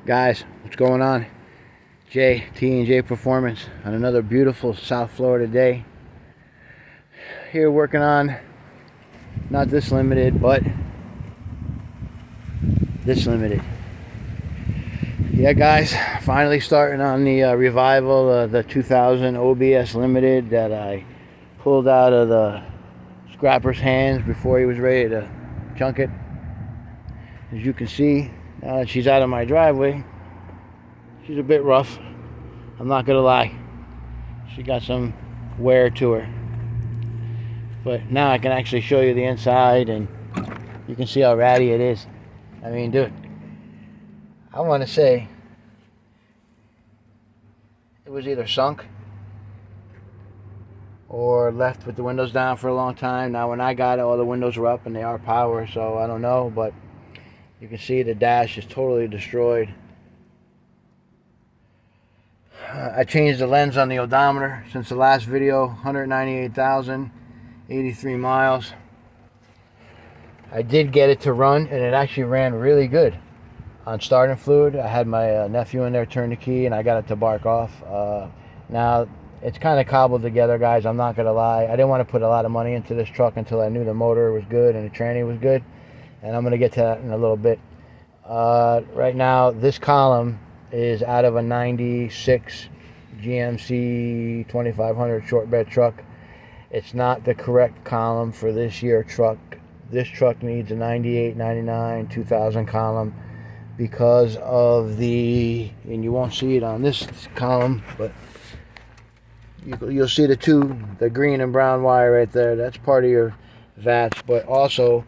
Guys, what's going on? T&J Performance on another beautiful South Florida day. Here working on not this limited, but this limited. Yeah, guys, finally starting on the revival of the 2000 OBS limited that I pulled out of the scrapper's hands before he was ready to chunk it. As you can see, now that she's out of my driveway, she's a bit rough. I'm not gonna lie. She got some wear to her. But now I can actually show you the inside and you can see how ratty it is. I mean, dude, I want to say it was either sunk or left with the windows down for a long time. Now when I got it, all the windows were up and they are power, so I don't know, but you can see the dash is totally destroyed. I changed the lens on the odometer since the last video. 198,083 miles. I did get it to run, and it actually ran really good on starting fluid. I had my nephew in there turn the key, and I got it to bark off. Now it's kind of cobbled together, guys. I'm not gonna lie. I didn't want to put a lot of money into this truck until I knew the motor was good and the tranny was good, and I'm gonna get to that in a little bit. Right now, this column is out of a 96 GMC 2500 short bed truck. It's not the correct column for this year truck. This truck needs a 98, 99, 2000 column because of the, and you won't see it on this column, but you'll see the green and brown wire right there. That's part of your vats, but also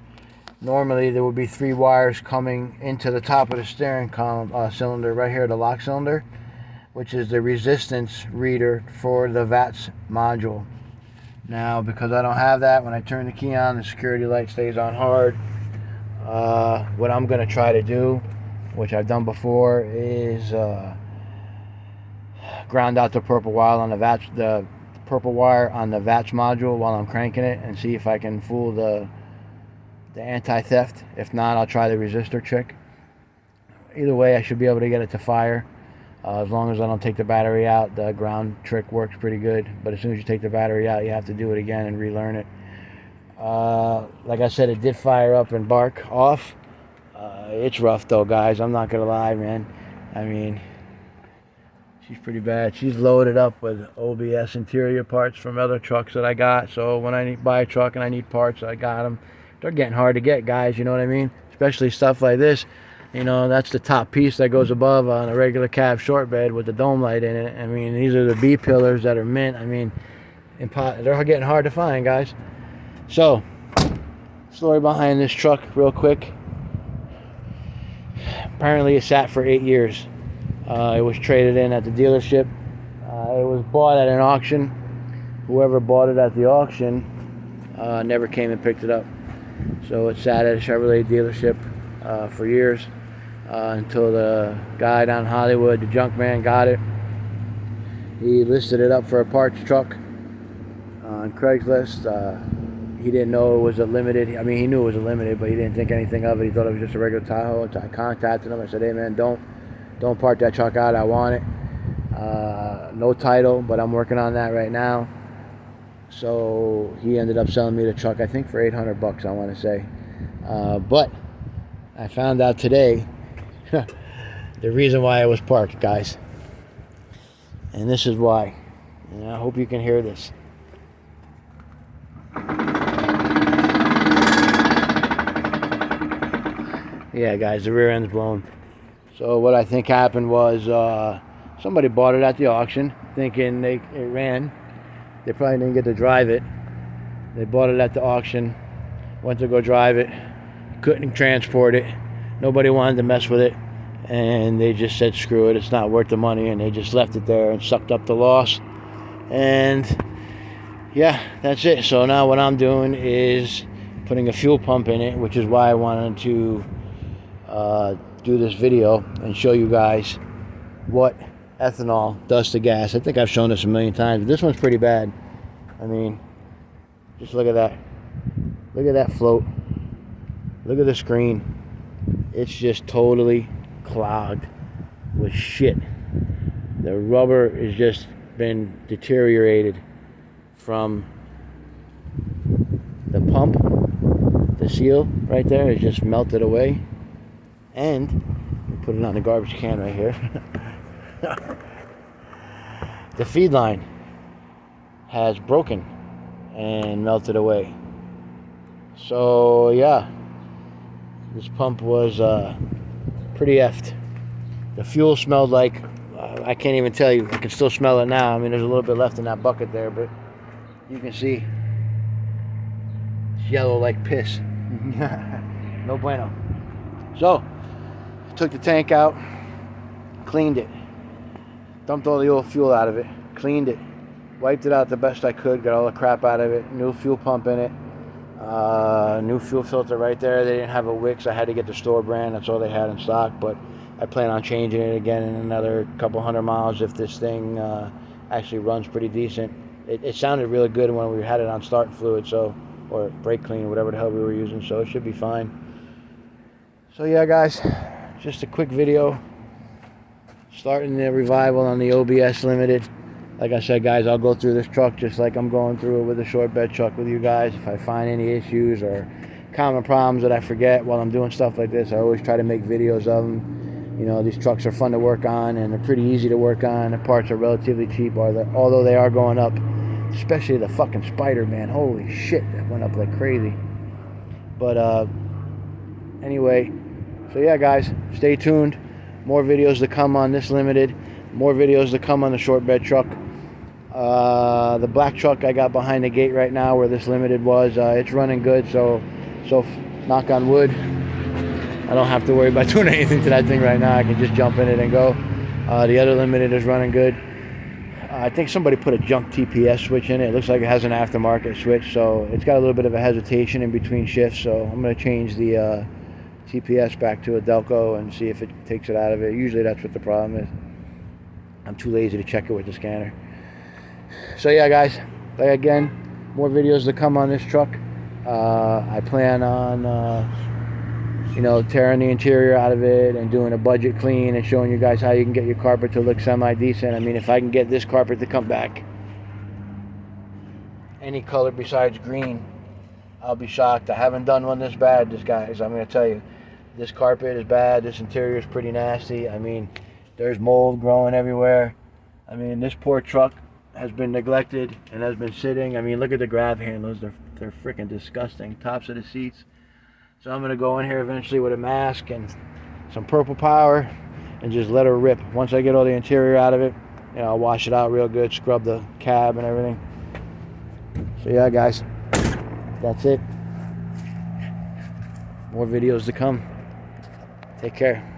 normally there would be 3 wires coming into the top of the steering column cylinder right here, the lock cylinder, which is the resistance reader for the VATS module. Now, because I don't have that, when I turn the key on, the security light stays on hard. What I'm going to try to do, which I've done before, is ground out the purple wire on the VATS, module while I'm cranking it, and see if I can fool the anti-theft. If not, I'll try the resistor trick. Either way, I should be able to get it to fire. As long as I don't take the battery out, the ground trick works pretty good. But as soon as you take the battery out, you have to do it again and relearn it. Like I said, it did fire up and bark off. It's rough though, guys. I'm not gonna lie, man. I mean, she's pretty bad. She's loaded up with OBS interior parts from other trucks that I got. So when I buy a truck and I need parts, I got them. They're getting hard to get, guys. You know what I mean? Especially stuff like this. You know, that's the top piece that goes above on a regular cab short bed with the dome light in it. I mean, these are the B pillars that are mint. I mean, they're getting hard to find, guys. So, story behind this truck real quick. Apparently it sat for 8 years. It was traded in at the dealership. It was bought at an auction. Whoever bought it at the auction never came and picked it up. So it sat at a Chevrolet dealership for years. Until the guy down in Hollywood, the junk man, got it. He listed it up for a parts truck on Craigslist. He didn't know it was a limited. I mean, he knew it was a limited, but he didn't think anything of it. He thought it was just a regular Tahoe. So I contacted him. I said, "Hey, man, don't part that truck out. I want it. No title, but I'm working on that right now." So he ended up selling me the truck, I think, for $800, I want to say. But I found out today the reason why it was parked, guys. And this is why. And I hope you can hear this. Yeah, guys, the rear end's blown. So what I think happened was somebody bought it at the auction thinking it ran. They probably didn't get to drive it. They bought it at the auction, went to go drive it, couldn't transport it. Nobody wanted to mess with it, and they just said, screw it, it's not worth the money, and they just left it there and sucked up the loss. And yeah, that's it. So now what I'm doing is putting a fuel pump in it, which is why I wanted to do this video and show you guys what ethanol does to gas. I think I've shown this a million times, but this one's pretty bad. I mean, just look at that. Look at that float. Look at the screen. It's just totally clogged. was shit. The rubber has just been deteriorated from the pump. The seal right there is just melted away. And put it on the garbage can right here. The feed line has broken and melted away. So yeah, this pump was pretty effed. The fuel smelled like, I can't even tell you, I can still smell it now. I mean, there's a little bit left in that bucket there, but you can see it's yellow like piss. No bueno. So, took the tank out, cleaned it, dumped all the old fuel out of it, cleaned it, wiped it out the best I could, got all the crap out of it, new fuel pump in it, new fuel filter right there. They didn't have a wick, so I had to get the store brand. That's all they had in stock, but I plan on changing it again in another couple hundred miles if this thing actually runs pretty decent. It sounded really good when we had it on start fluid, so, or brake clean, whatever the hell we were using, so it should be fine. So yeah, guys, just a quick video starting the revival on the OBS Limited. Like I said, guys, I'll go through this truck just like I'm going through it with the short bed truck with you guys. If I find any issues or common problems that I forget while I'm doing stuff like this, I always try to make videos of them. You know, these trucks are fun to work on and they're pretty easy to work on. The parts are relatively cheap, although they are going up. Especially the fucking Spider, man. Holy shit, that went up like crazy. But anyway, so yeah, guys, stay tuned. More videos to come on this Limited. More videos to come on the short bed truck. The black truck I got behind the gate right now where this Limited was, it's running good, so knock on wood, I don't have to worry about doing anything to that thing right now. I can just jump in it and go. The other Limited is running good. I think somebody put a junk TPS switch in it. It looks like it has an aftermarket switch, so it's got a little bit of a hesitation in between shifts, so I'm going to change the TPS back to a Delco and see if it takes it out of it. Usually that's what the problem is. I'm too lazy to check it with the scanner. So yeah, guys, again, more videos to come on this truck. I plan on tearing the interior out of it and doing a budget clean and showing you guys how you can get your carpet to look semi-decent. I mean, if I can get this carpet to come back any color besides green, I'll be shocked. I haven't done one this bad, guys. I'm going to tell you, this carpet is bad. This interior is pretty nasty. I mean, there's mold growing everywhere. I mean, this poor truck has been neglected and has been sitting. I mean, look at the grab handles. They're freaking disgusting. Tops of the seats. So I'm going to go in here eventually with a mask and some purple power and just let her rip. Once I get all the interior out of it, I'll wash it out real good, scrub the cab and everything. So yeah, guys, that's it. More videos to come. Take care.